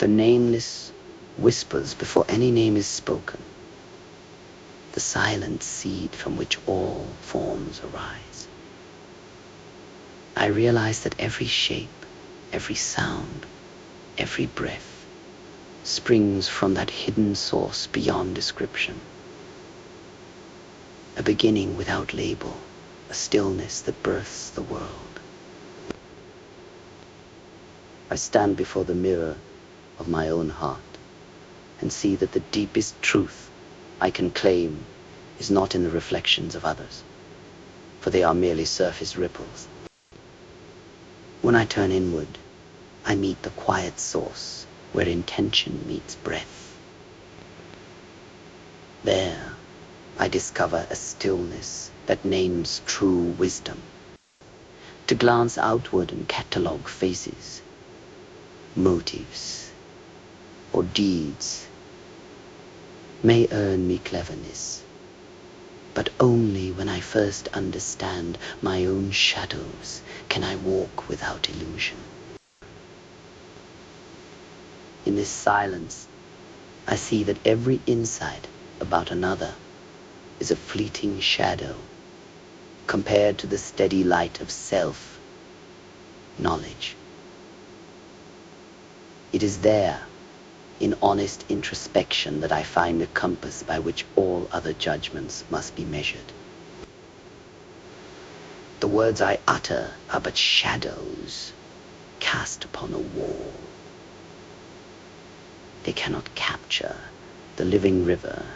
The nameless whispers before any name is spoken, the silent seed from which all forms arise. I realize that every shape, every sound, every breath springs from that hidden source beyond description. A beginning without label, a stillness that births the world. I stand before the mirror of my own heart and see that the deepest truth I can claim is not in the reflections of others, for they are merely surface ripples. When I turn inward, I meet the quiet source where intention meets breath. There, I discover a stillness that names true wisdom. To glance outward and catalogue faces, motives, or deeds may earn me cleverness, but only when I first understand my own shadows can I walk without illusion. In this silence, I see that every insight about another is a fleeting shadow compared to the steady light of self-knowledge. It is there, in honest introspection, that I find a compass by which all other judgments must be measured. The words I utter are but shadows cast upon a wall. They cannot capture the living river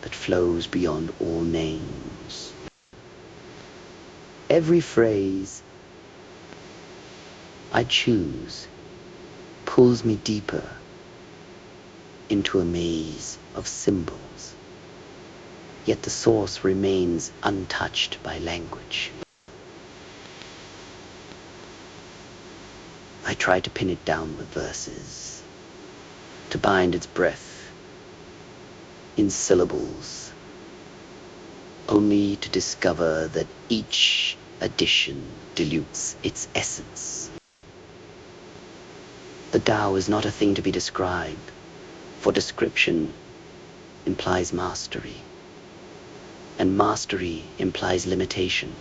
that flows beyond all names. Every phrase I choose pulls me deeper into a maze of symbols, yet the source remains untouched by language. I try to pin it down with verses, to bind its breath in syllables, only to discover that each addition dilutes its essence. The Tao is not a thing to be described, for description implies mastery, and mastery implies limitation.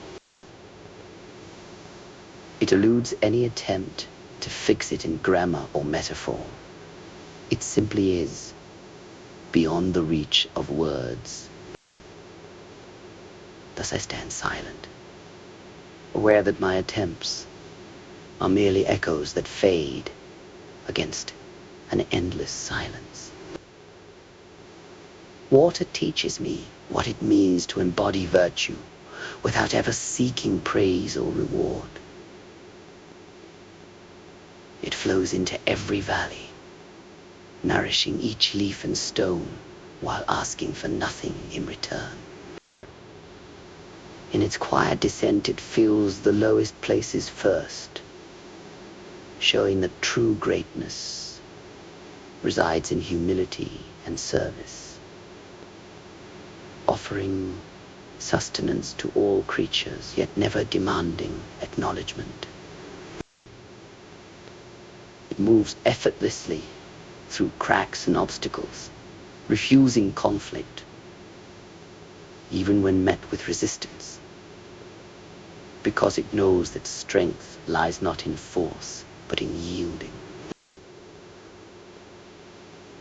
It eludes any attempt to fix it in grammar or metaphor. It simply is, beyond the reach of words. Thus I stand silent, aware that my attempts are merely echoes that fade against an endless silence. Water teaches me what it means to embody virtue without ever seeking praise or reward. It flows into every valley, nourishing each leaf and stone while asking for nothing in return. In its quiet descent, it fills the lowest places first, showing that true greatness resides in humility and service, offering sustenance to all creatures, yet never demanding acknowledgement. It moves effortlessly through cracks and obstacles, refusing conflict, even when met with resistance, because it knows that strength lies not in force, but in yielding.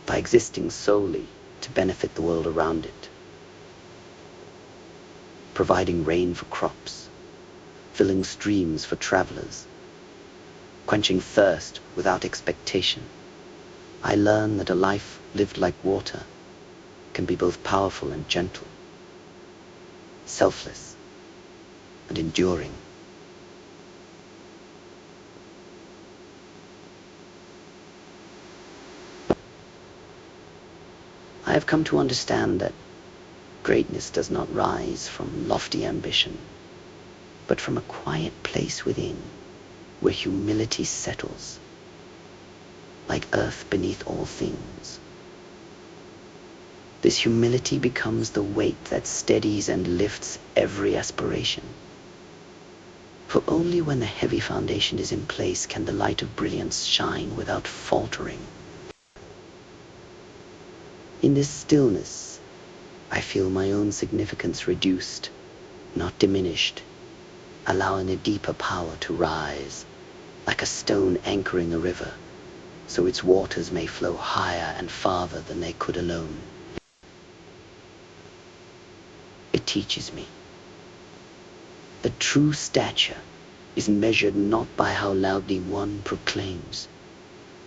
By existing solely to benefit the world around it, providing rain for crops, filling streams for travelers, quenching thirst without expectation, I learn that a life lived like water can be both powerful and gentle, selfless and enduring. I have come to understand that greatness does not rise from lofty ambition, but from a quiet place within, where humility settles, like earth beneath all things. This humility becomes the weight that steadies and lifts every aspiration. For only when the heavy foundation is in place can the light of brilliance shine without faltering. In this stillness, I feel my own significance reduced, not diminished, allowing a deeper power to rise, like a stone anchoring a river, so its waters may flow higher and farther than they could alone. It teaches me that true stature is measured not by how loudly one proclaims,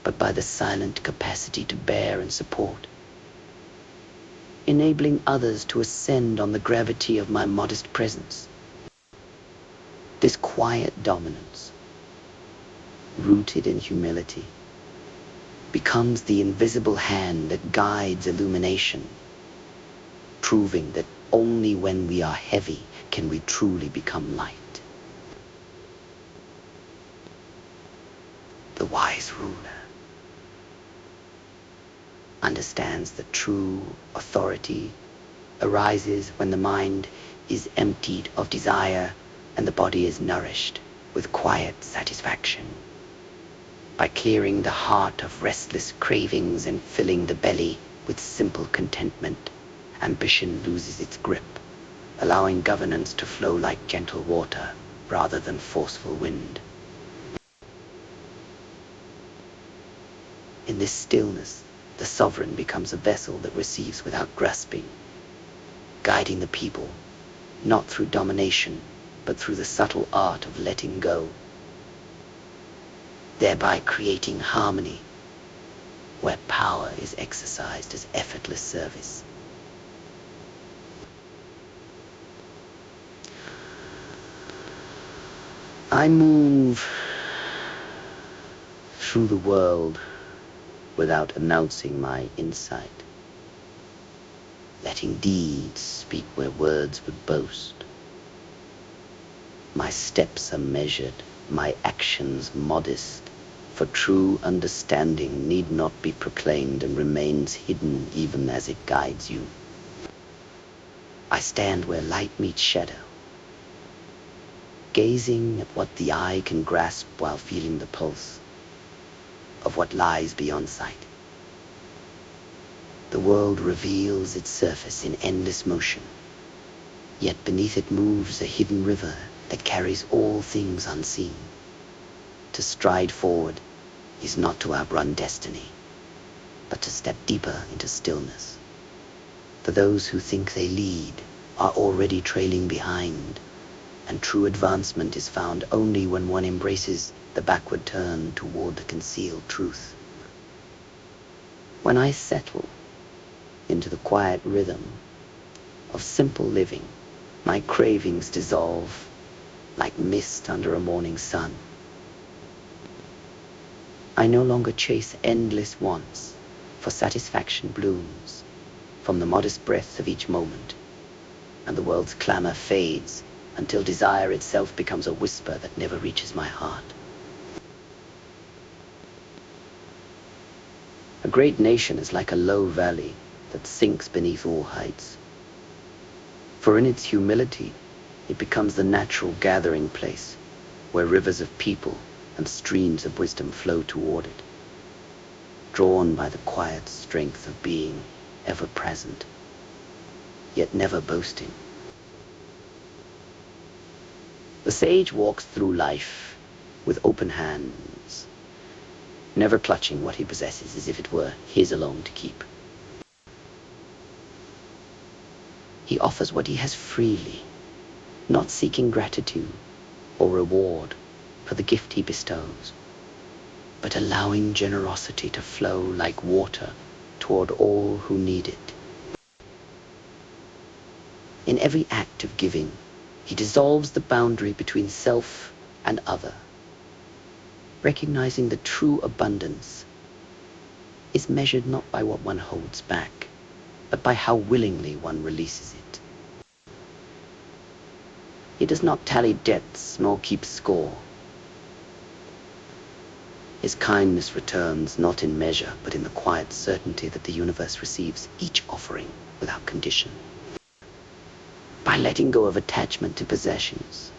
but by the silent capacity to bear and support, enabling others to ascend on the gravity of my modest presence. This quiet dominance, rooted in humility, becomes the invisible hand that guides illumination, proving that only when we are heavy can we truly become light. The wise ruler understands that true authority arises when the mind is emptied of desire and the body is nourished with quiet satisfaction. By clearing the heart of restless cravings and filling the belly with simple contentment, ambition loses its grip, allowing governance to flow like gentle water rather than forceful wind. In this stillness, the sovereign becomes a vessel that receives without grasping, guiding the people, not through domination, but through the subtle art of letting go, thereby creating harmony where power is exercised as effortless service. I move through the world without announcing my insight, letting deeds speak where words would boast. My steps are measured, my actions modest, for true understanding need not be proclaimed and remains hidden even as it guides you. I stand where light meets shadow, gazing at what the eye can grasp while feeling the pulse of what lies beyond sight. The world reveals its surface in endless motion, yet beneath it moves a hidden river that carries all things unseen. To stride forward is not to outrun destiny, but to step deeper into stillness. For those who think they lead are already trailing behind, and true advancement is found only when one embraces the backward turn toward the concealed truth. When I settle into the quiet rhythm of simple living, my cravings dissolve like mist under a morning sun. I no longer chase endless wants, for satisfaction blooms from the modest breath of each moment, and the world's clamor fades until desire itself becomes a whisper that never reaches my heart. A great nation is like a low valley that sinks beneath all heights. For in its humility, it becomes the natural gathering place where rivers of people and streams of wisdom flow toward it, drawn by the quiet strength of being ever present, yet never boasting. The sage walks through life with open hands, never clutching what he possesses as if it were his alone to keep. He offers what he has freely, not seeking gratitude or reward for the gift he bestows, but allowing generosity to flow like water toward all who need it. In every act of giving, he dissolves the boundary between self and other, recognizing that true abundance is measured not by what one holds back, but by how willingly one releases it. He does not tally debts nor keep score. His kindness returns not in measure, but in the quiet certainty that the universe receives each offering without condition. By letting go of attachment to possessions,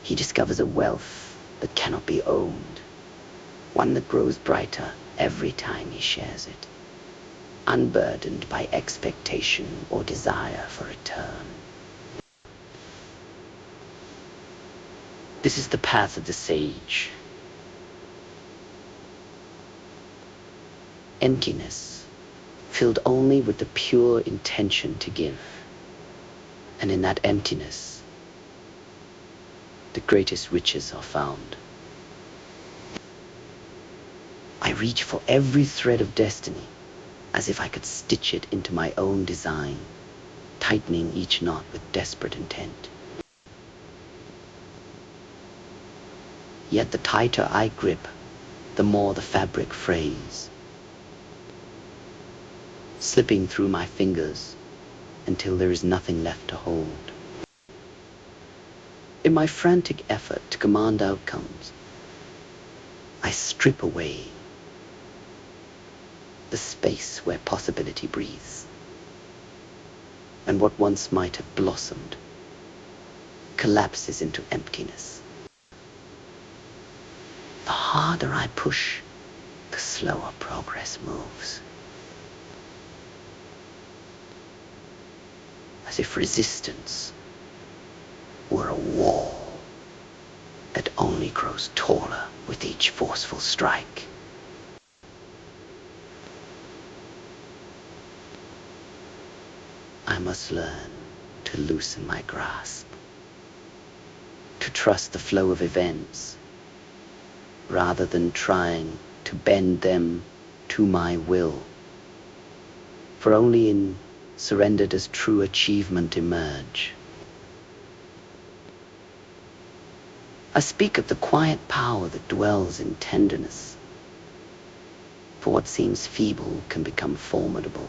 he discovers a wealth that cannot be owned, one that grows brighter every time he shares it, unburdened by expectation or desire for return. This is the path of the sage. Emptiness, filled only with the pure intention to give. And in that emptiness, the greatest riches are found. I reach for every thread of destiny, as if I could stitch it into my own design, tightening each knot with desperate intent. Yet the tighter I grip, the more the fabric frays, slipping through my fingers until there is nothing left to hold. In my frantic effort to command outcomes, I strip away the space where possibility breathes, and what once might have blossomed collapses into emptiness. The harder I push, the slower progress moves, as if resistance were a wall that only grows taller with each forceful strike. I must learn to loosen my grasp, to trust the flow of events, rather than trying to bend them to my will. For only in surrender does true achievement emerge. I speak of the quiet power that dwells in tenderness, for what seems feeble can become formidable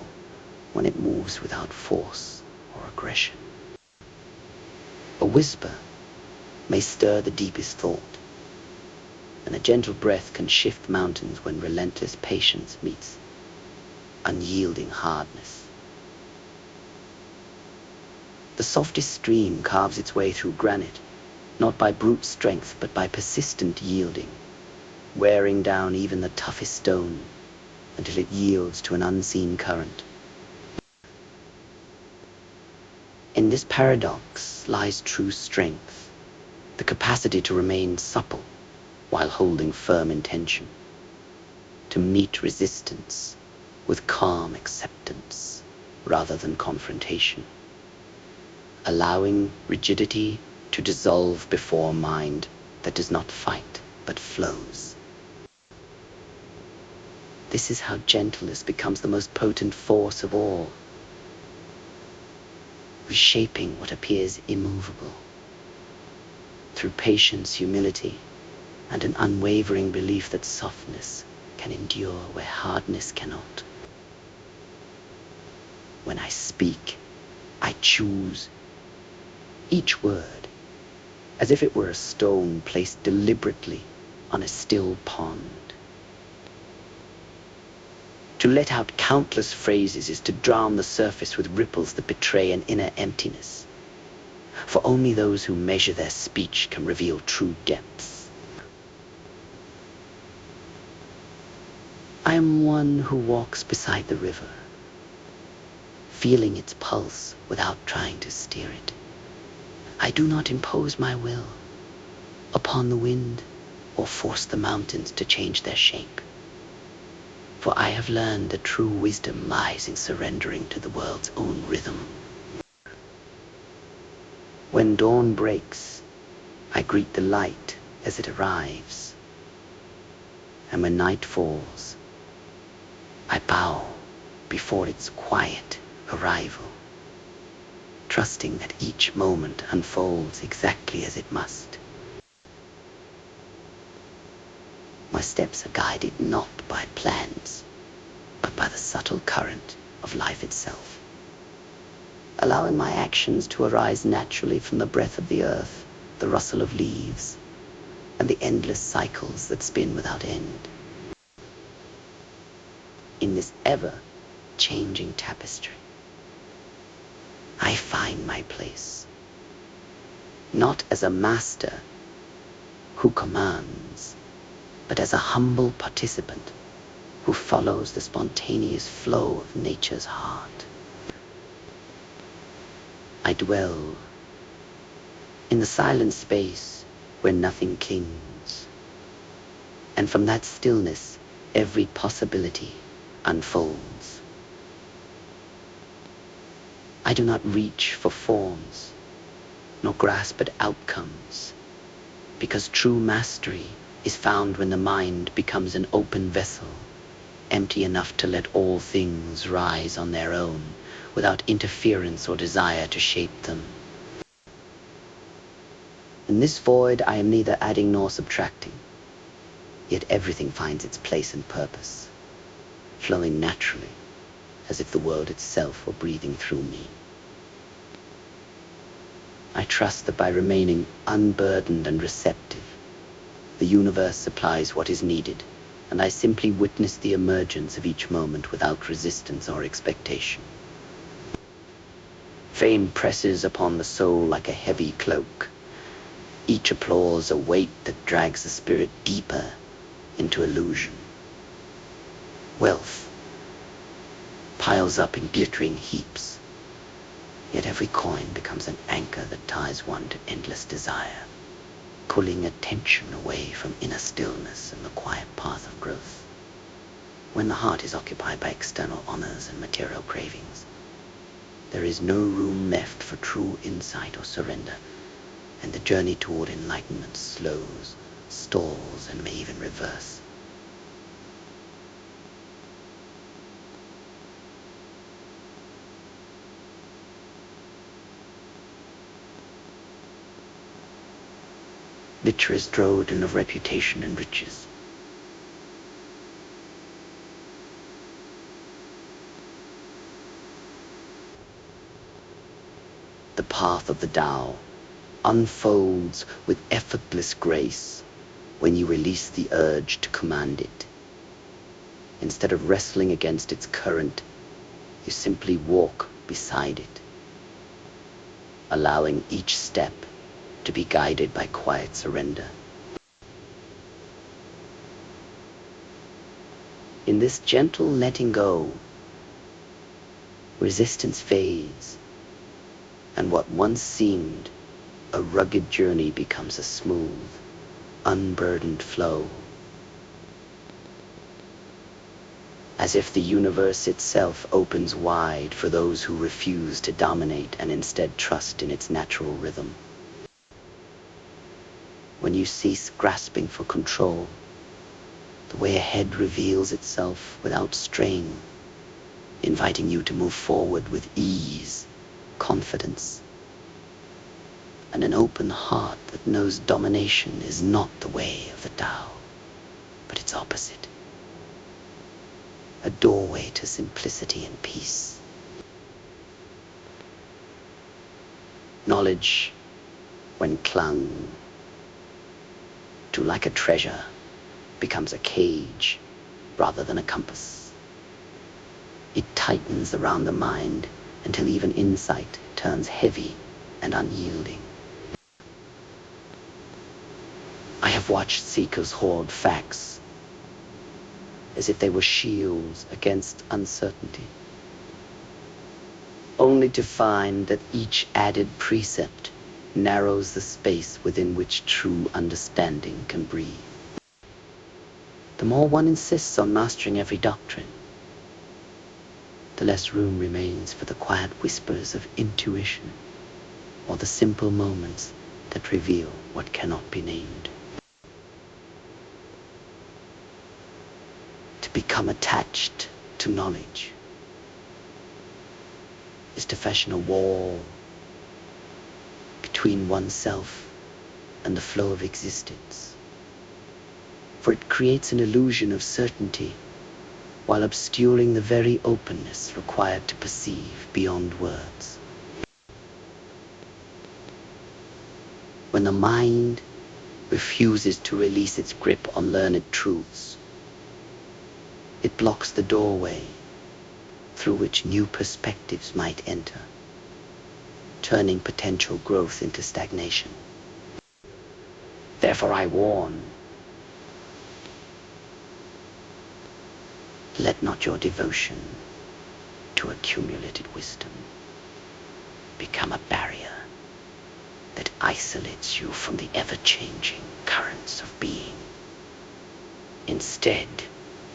when it moves without force or aggression. A whisper may stir the deepest thought, and a gentle breath can shift mountains when relentless patience meets unyielding hardness. The softest stream carves its way through granite, not by brute strength, but by persistent yielding, wearing down even the toughest stone until it yields to an unseen current. In this paradox lies true strength, the capacity to remain supple while holding firm intention, to meet resistance with calm acceptance rather than confrontation, allowing rigidity to dissolve before a mind that does not fight but flows. This is how gentleness becomes the most potent force of all, reshaping what appears immovable through patience, humility, and an unwavering belief that softness can endure where hardness cannot. When I speak, I choose each word as if it were a stone placed deliberately on a still pond. To let out countless phrases is to drown the surface with ripples that betray an inner emptiness. For only those who measure their speech can reveal true depths. I am one who walks beside the river, feeling its pulse without trying to steer it. I do not impose my will upon the wind or force the mountains to change their shape. For I have learned that true wisdom lies in surrendering to the world's own rhythm. When dawn breaks, I greet the light as it arrives. And when night falls, I bow before its quiet arrival, trusting that each moment unfolds exactly as it must. My steps are guided not by plans, but by the subtle current of life itself, allowing my actions to arise naturally from the breath of the earth, the rustle of leaves, and the endless cycles that spin without end. In this ever-changing tapestry, I find my place, not as a master who commands, but as a humble participant who follows the spontaneous flow of nature's heart. I dwell in the silent space where nothing clings, and from that stillness every possibility unfolds. I do not reach for forms, nor grasp at outcomes, because true mastery is found when the mind becomes an open vessel, empty enough to let all things rise on their own, without interference or desire to shape them. In this void I am neither adding nor subtracting, yet everything finds its place and purpose, flowing naturally, as if the world itself were breathing through me. I trust that by remaining unburdened and receptive, the universe supplies what is needed, and I simply witness the emergence of each moment without resistance or expectation. Fame presses upon the soul like a heavy cloak, each applause a weight that drags the spirit deeper into illusion. Wealth piles up in glittering heaps, yet every coin becomes an anchor that ties one to endless desire, pulling attention away from inner stillness and the quiet path of growth. When the heart is occupied by external honors and material cravings, there is no room left for true insight or surrender, and the journey toward enlightenment slows, stalls, and may even reverse. Literature is droden of reputation and riches. The path of the Tao unfolds with effortless grace when you release the urge to command it. Instead of wrestling against its current, you simply walk beside it, allowing each step to be guided by quiet surrender. In this gentle letting go, resistance fades, and what once seemed a rugged journey becomes a smooth, unburdened flow, as if the universe itself opens wide for those who refuse to dominate and instead trust in its natural rhythm. When you cease grasping for control, the way ahead reveals itself without strain, inviting you to move forward with ease, confidence, and an open heart that knows domination is not the way of the Tao, but its opposite. A doorway to simplicity and peace. Knowledge, when clung to like a treasure, becomes a cage rather than a compass. It tightens around the mind until even insight turns heavy and unyielding. I have watched seekers hoard facts as if they were shields against uncertainty, only to find that each added precept narrows the space within which true understanding can breathe. The more one insists on mastering every doctrine, the less room remains for the quiet whispers of intuition or the simple moments that reveal what cannot be named. To become attached to knowledge is to fashion a wall between oneself and the flow of existence, for it creates an illusion of certainty while obscuring the very openness required to perceive beyond words. When the mind refuses to release its grip on learned truths, it blocks the doorway through which new perspectives might enter, turning potential growth into stagnation. Therefore I warn, Let not your devotion to accumulated wisdom become a barrier that isolates you from the ever-changing currents of being. Instead,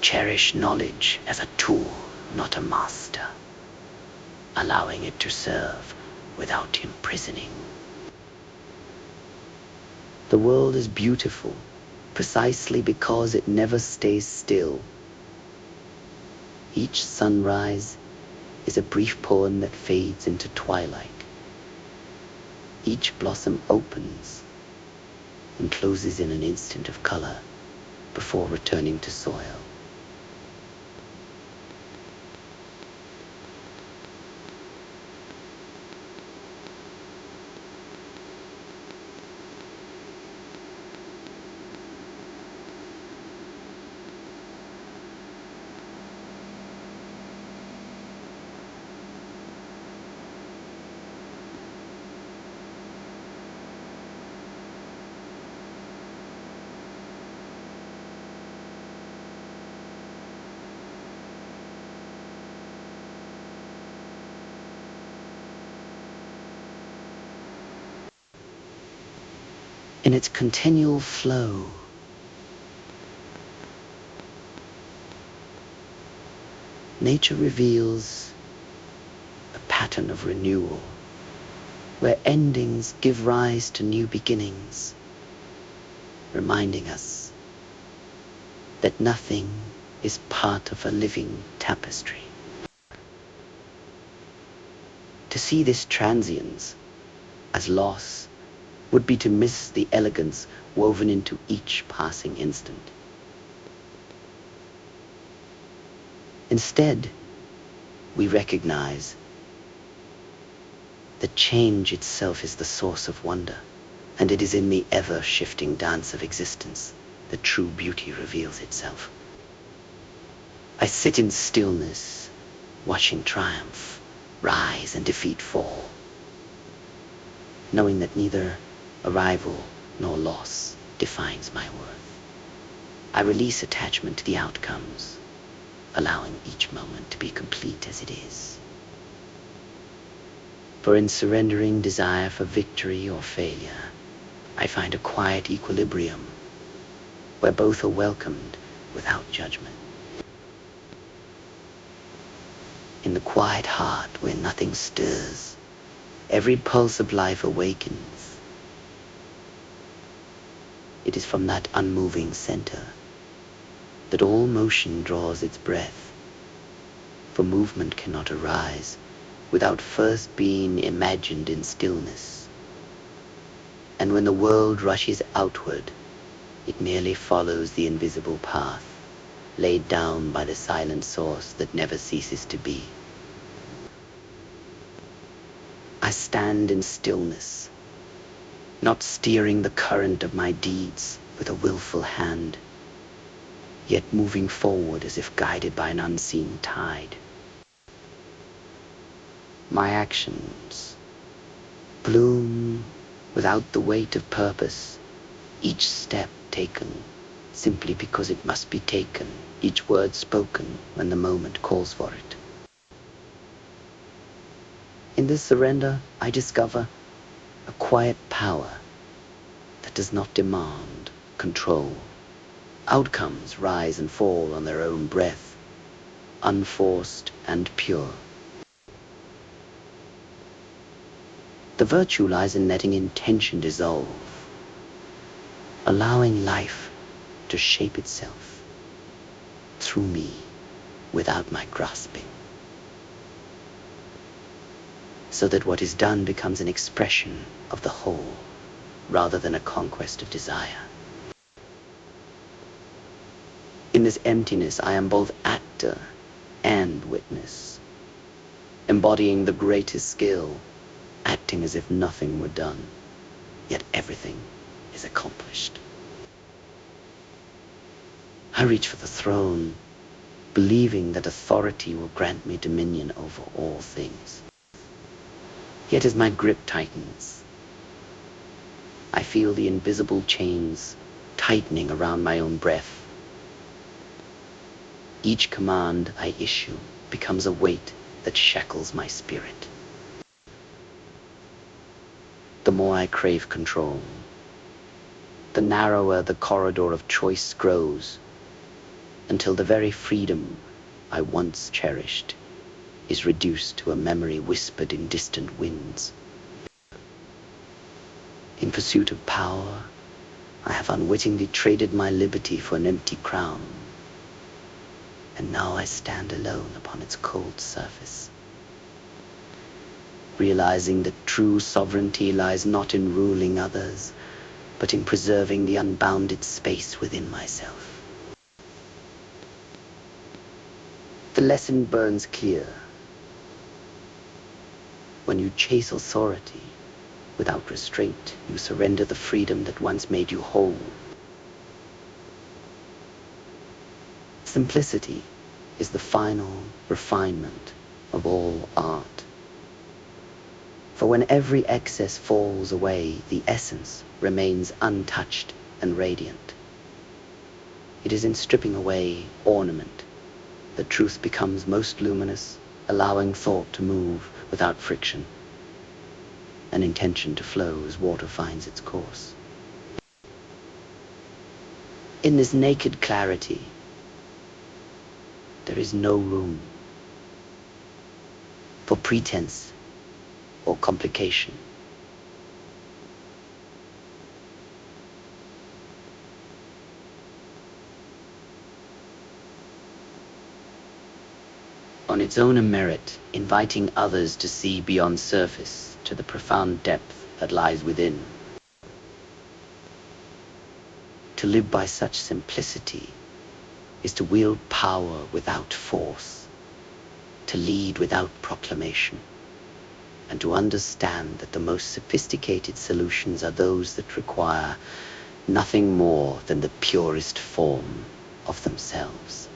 cherish knowledge as a tool, not a master, allowing it to serve without imprisoning. The world is beautiful precisely because it never stays still. Each sunrise is a brief poem that fades into twilight. Each blossom opens and closes in an instant of color before returning to soil. In its continual flow, nature reveals a pattern of renewal, where endings give rise to new beginnings, reminding us that nothing is part of a living tapestry. To see this transience as loss would be to miss the elegance woven into each passing instant. Instead, we recognize that change itself is the source of wonder, and it is in the ever-shifting dance of existence that true beauty reveals itself. I sit in stillness, watching triumph rise and defeat fall, knowing that neither arrival nor loss defines my worth. I release attachment to the outcomes, allowing each moment to be complete as it is. For in surrendering desire for victory or failure, I find a quiet equilibrium where both are welcomed without judgment. In the quiet heart where nothing stirs, every pulse of life awakens. It is from that unmoving center that all motion draws its breath, for movement cannot arise without first being imagined in stillness. And when the world rushes outward, it merely follows the invisible path laid down by the silent source that never ceases to be. I stand in stillness, not steering the current of my deeds with a willful hand, yet moving forward as if guided by an unseen tide. My actions bloom without the weight of purpose, each step taken simply because it must be taken, each word spoken when the moment calls for it. In this surrender, I discover a quiet power that does not demand control. Outcomes rise and fall on their own breath, unforced and pure. The virtue lies in letting intention dissolve, allowing life to shape itself through me without my grasping, so that what is done becomes an expression of the whole rather than a conquest of desire. In this emptiness, I am both actor and witness, embodying the greatest skill, acting as if nothing were done, yet everything is accomplished. I reach for the throne, believing that authority will grant me dominion over all things. Yet as my grip tightens, I feel the invisible chains tightening around my own breath. Each command I issue becomes a weight that shackles my spirit. The more I crave control, the narrower the corridor of choice grows, until the very freedom I once cherished is reduced to a memory whispered in distant winds. In pursuit of power, I have unwittingly traded my liberty for an empty crown, and now I stand alone upon its cold surface, realizing that true sovereignty lies not in ruling others, but in preserving the unbounded space within myself. The lesson burns clear. When you chase authority without restraint, you surrender the freedom that once made you whole. Simplicity is the final refinement of all art. For when every excess falls away, the essence remains untouched and radiant. It is in stripping away ornament that truth becomes most luminous, allowing thought to move without friction, and intention to flow as water finds its course. In this naked clarity, there is no room for pretense or complication. On its own merit, inviting others to see beyond surface to the profound depth that lies within. To live by such simplicity is to wield power without force, to lead without proclamation, and to understand that the most sophisticated solutions are those that require nothing more than the purest form of themselves.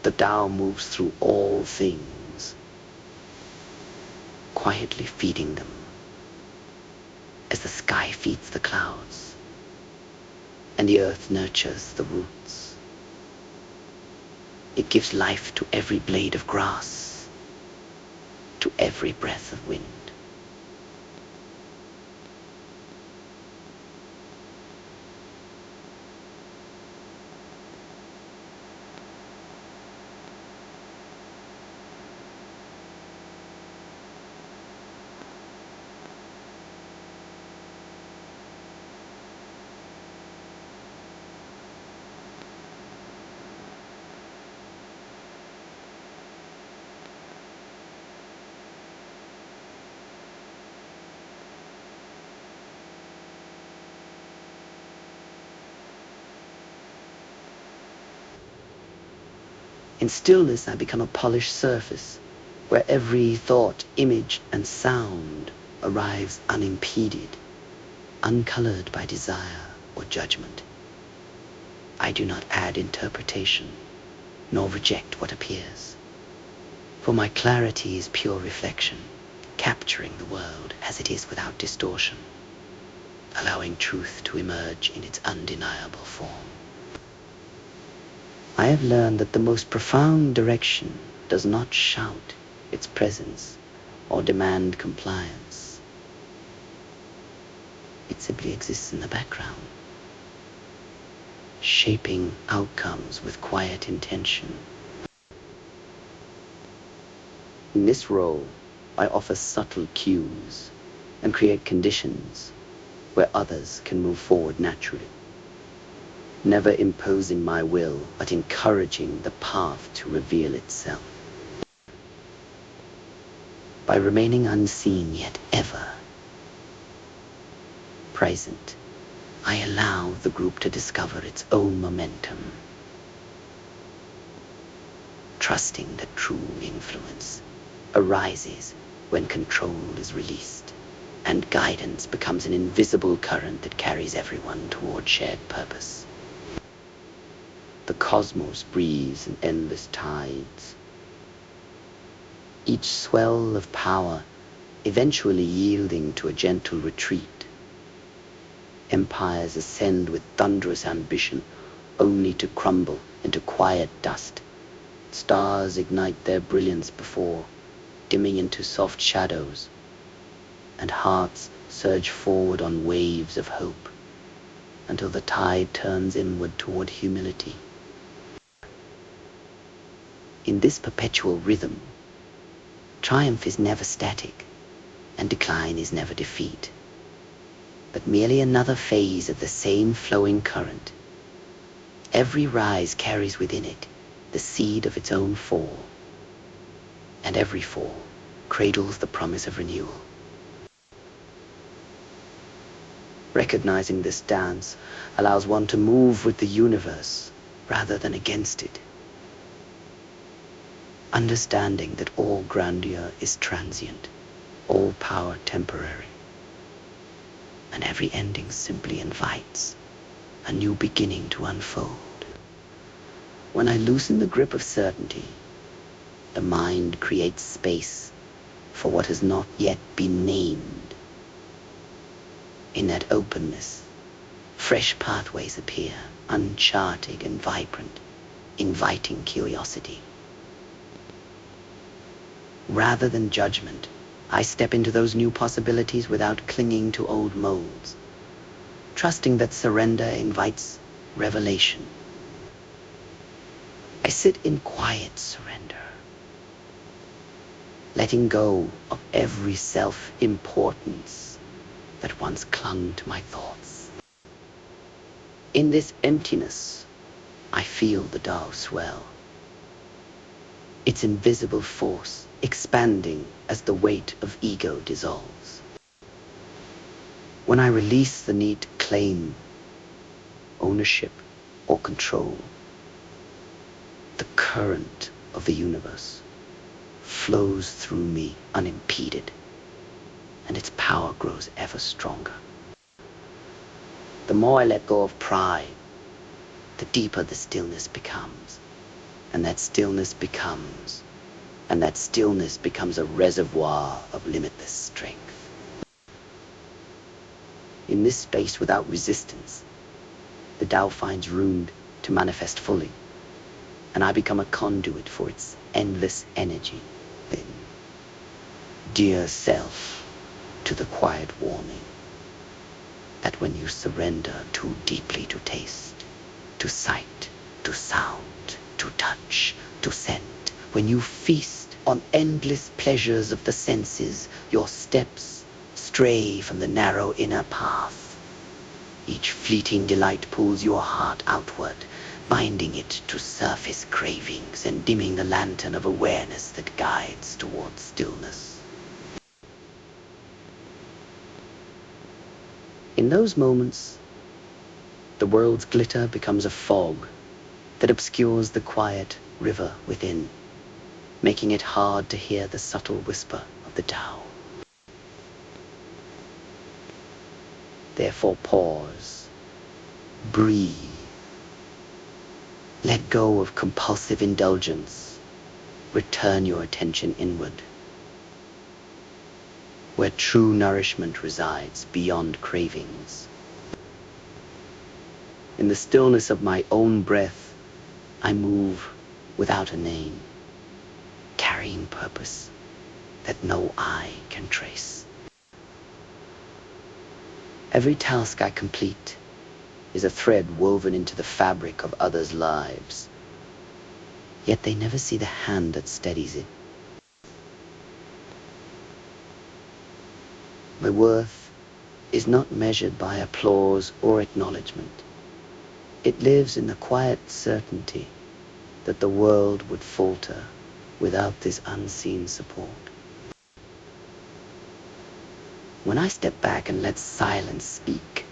The Tao moves through all things, quietly feeding them, as the sky feeds the clouds, and the earth nurtures the roots. It gives life to every blade of grass, to every breath of wind. In stillness, I become a polished surface, where every thought, image, and sound arrives unimpeded, uncolored by desire or judgment. I do not add interpretation, nor reject what appears, for my clarity is pure reflection, capturing the world as it is without distortion, allowing truth to emerge in its undeniable form. I have learned that the most profound direction does not shout its presence or demand compliance. It simply exists in the background, shaping outcomes with quiet intention. In this role, I offer subtle cues and create conditions where others can move forward naturally, never imposing my will, but encouraging the path to reveal itself. By remaining unseen yet ever present, I allow the group to discover its own momentum, trusting that true influence arises when control is released, and guidance becomes an invisible current that carries everyone toward shared purpose. The cosmos breathes in endless tides, each swell of power eventually yielding to a gentle retreat. Empires ascend with thunderous ambition, only to crumble into quiet dust. Stars ignite their brilliance before dimming into soft shadows, and hearts surge forward on waves of hope until the tide turns inward toward humility. In this perpetual rhythm, triumph is never static, and decline is never defeat, but merely another phase of the same flowing current. Every rise carries within it the seed of its own fall, and every fall cradles the promise of renewal. Recognizing this dance allows one to move with the universe rather than against it. Understanding that all grandeur is transient, all power temporary, and every ending simply invites a new beginning to unfold. When I loosen the grip of certainty, the mind creates space for what has not yet been named. In that openness, fresh pathways appear, uncharted and vibrant, inviting curiosity. Rather than judgment, I step into those new possibilities without clinging to old molds, trusting that surrender invites revelation. I sit in quiet surrender, letting go of every self-importance that once clung to my thoughts. In this emptiness, I feel the Tao swell, its invisible force expanding as the weight of ego dissolves. When I release the need to claim ownership or control, the current of the universe flows through me unimpeded, and its power grows ever stronger. The more I let go of pride, the deeper the stillness becomes, and that stillness becomes a reservoir of limitless strength. In this space without resistance, the Tao finds room to manifest fully, and I become a conduit for its endless energy. Then, dear self, to the quiet warning that when you surrender too deeply to taste, to sight, to sound, to touch, to scent, when you feast on endless pleasures of the senses, your steps stray from the narrow inner path. Each fleeting delight pulls your heart outward, binding it to surface cravings and dimming the lantern of awareness that guides towards stillness. In those moments, the world's glitter becomes a fog that obscures the quiet river within, making it hard to hear the subtle whisper of the Tao. Therefore pause, breathe, let go of compulsive indulgence, return your attention inward, where true nourishment resides beyond cravings. In the stillness of my own breath, I move without a name, carrying purpose that no eye can trace. Every task I complete is a thread woven into the fabric of others' lives, yet they never see the hand that steadies it. My worth is not measured by applause or acknowledgement. It lives in the quiet certainty that the world would falter without this unseen support. When I step back and let silence speak,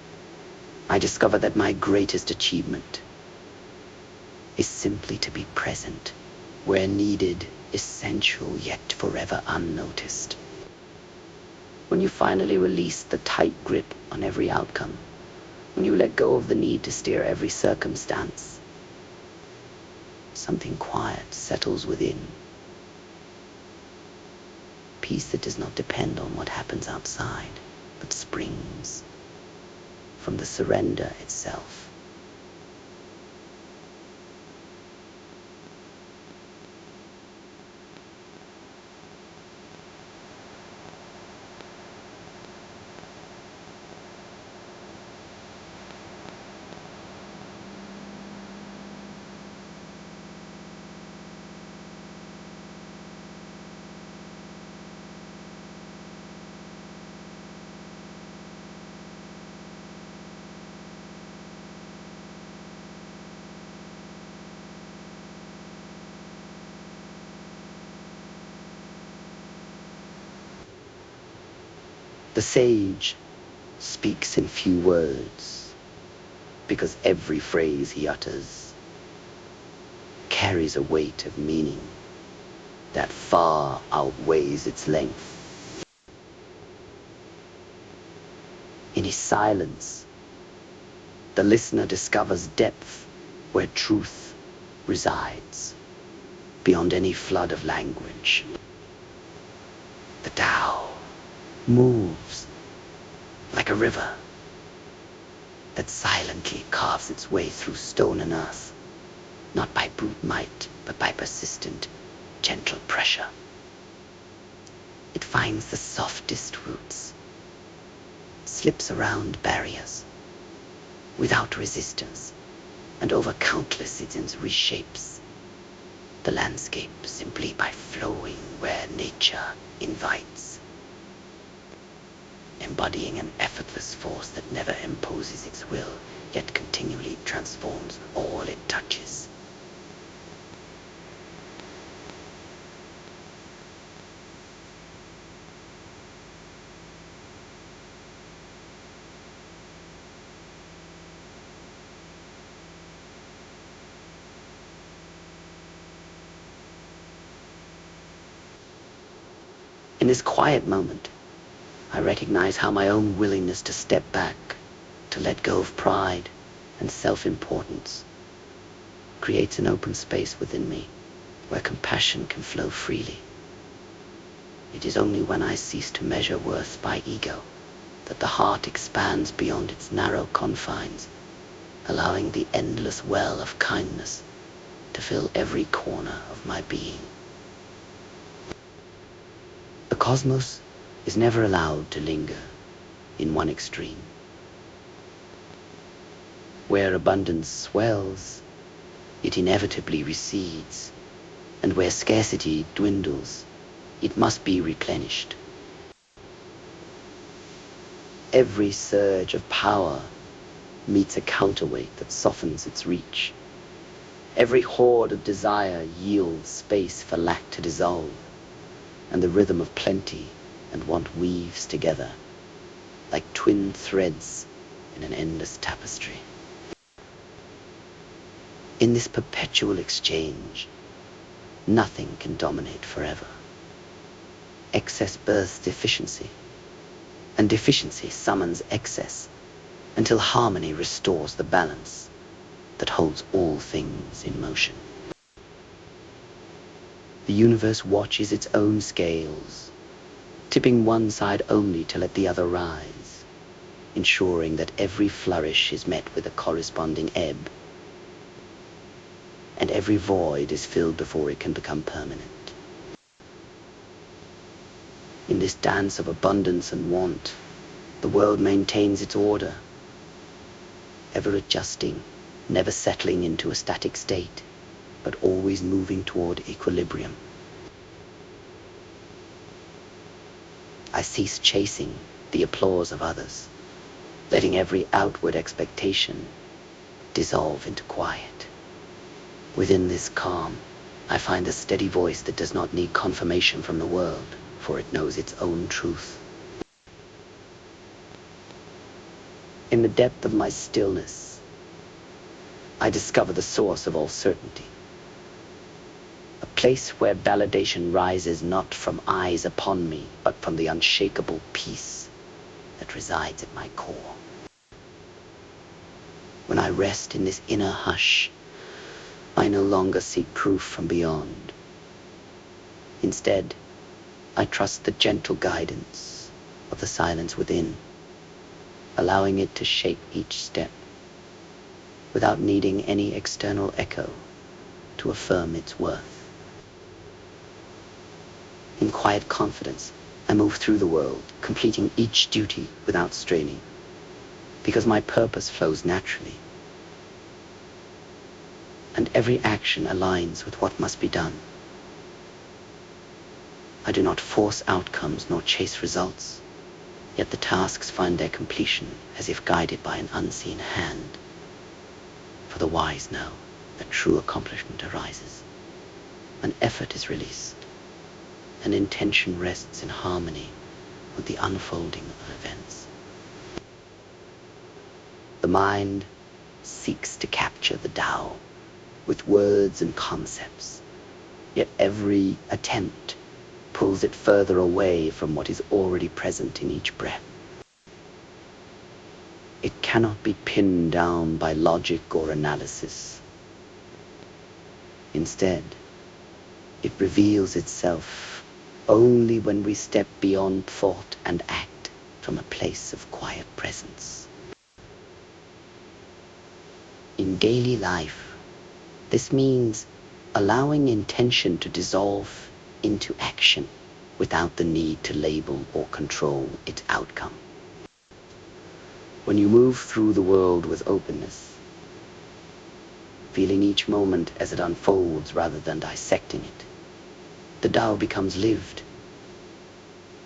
I discover that my greatest achievement is simply to be present where needed, essential yet forever unnoticed. When you finally release the tight grip on every outcome, when you let go of the need to steer every circumstance, something quiet settles within. Peace that does not depend on what happens outside, but springs from the surrender itself. sage speaks in few words, because every phrase he utters carries a weight of meaning that far outweighs its length. In his silence, the listener discovers depth where truth resides, beyond any flood of language. The Tao moves like a river that silently carves its way through stone and earth, not by brute might, but by persistent, gentle pressure. It finds the softest roots, slips around barriers, without resistance, and over countless seasons reshapes the landscape simply by flowing where nature invites, embodying an effortless force that never imposes its will, yet continually transforms all it touches. In this quiet moment, I recognize how my own willingness to step back, to let go of pride and self-importance, creates an open space within me where compassion can flow freely. It is only when I cease to measure worth by ego that the heart expands beyond its narrow confines, allowing the endless well of kindness to fill every corner of my being. The cosmos is never allowed to linger in one extreme. Where abundance swells, it inevitably recedes, and where scarcity dwindles, it must be replenished. Every surge of power meets a counterweight that softens its reach. Every horde of desire yields space for lack to dissolve, and the rhythm of plenty and want weaves together like twin threads in an endless tapestry. In this perpetual exchange, nothing can dominate forever. Excess births deficiency, and deficiency summons excess, until harmony restores the balance that holds all things in motion. The universe watches its own scales, tipping one side only to let the other rise, ensuring that every flourish is met with a corresponding ebb, and every void is filled before it can become permanent. In this dance of abundance and want, the world maintains its order, ever adjusting, never settling into a static state, but always moving toward equilibrium. I cease chasing the applause of others, letting every outward expectation dissolve into quiet. Within this calm, I find a steady voice that does not need confirmation from the world, for it knows its own truth. In the depth of my stillness, I discover the source of all certainty. A place where validation rises not from eyes upon me, but from the unshakable peace that resides at my core. When I rest in this inner hush, I no longer seek proof from beyond. Instead, I trust the gentle guidance of the silence within, allowing it to shape each step, without needing any external echo to affirm its worth. In quiet confidence, I move through the world, completing each duty without straining, because my purpose flows naturally, and every action aligns with what must be done. I do not force outcomes nor chase results, yet the tasks find their completion as if guided by an unseen hand. For the wise know that true accomplishment arises when effort is released and intention rests in harmony with the unfolding of events. The mind seeks to capture the Tao with words and concepts, yet every attempt pulls it further away from what is already present in each breath. It cannot be pinned down by logic or analysis. Instead, it reveals itself only when we step beyond thought and act from a place of quiet presence. In daily life, this means allowing intention to dissolve into action without the need to label or control its outcome. When you move through the world with openness, feeling each moment as it unfolds rather than dissecting it, the Tao becomes lived,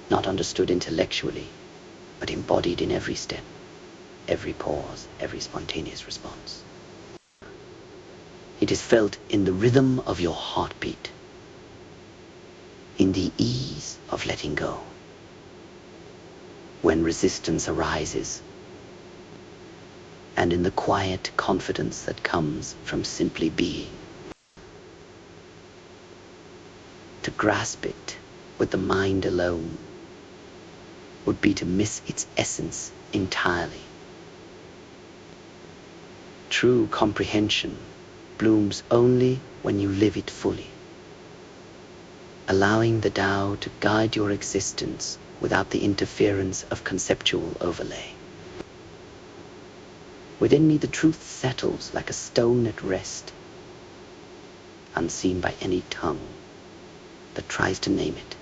not understood intellectually, but embodied in every step, every pause, every spontaneous response. It is felt in the rhythm of your heartbeat, in the ease of letting go, when resistance arises, and in the quiet confidence that comes from simply being. To grasp it with the mind alone would be to miss its essence entirely. True comprehension blooms only when you live it fully, allowing the Tao to guide your existence without the interference of conceptual overlay. Within me the truth settles like a stone at rest, unseen by any tongue that tries to name it.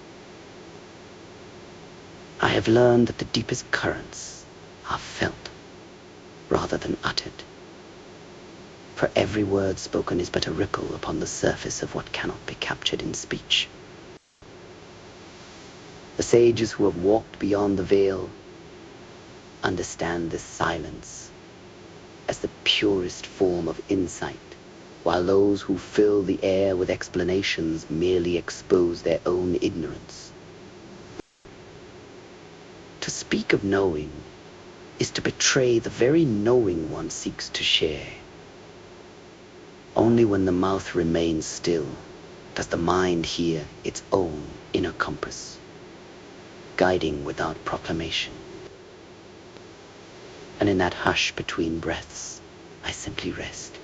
I have learned that the deepest currents are felt rather than uttered. For every word spoken is but a ripple upon the surface of what cannot be captured in speech. The sages who have walked beyond the veil understand this silence as the purest form of insight, while those who fill the air with explanations merely expose their own ignorance. To speak of knowing is to betray the very knowing one seeks to share. Only when the mouth remains still does the mind hear its own inner compass, guiding without proclamation. And in that hush between breaths, I simply rest,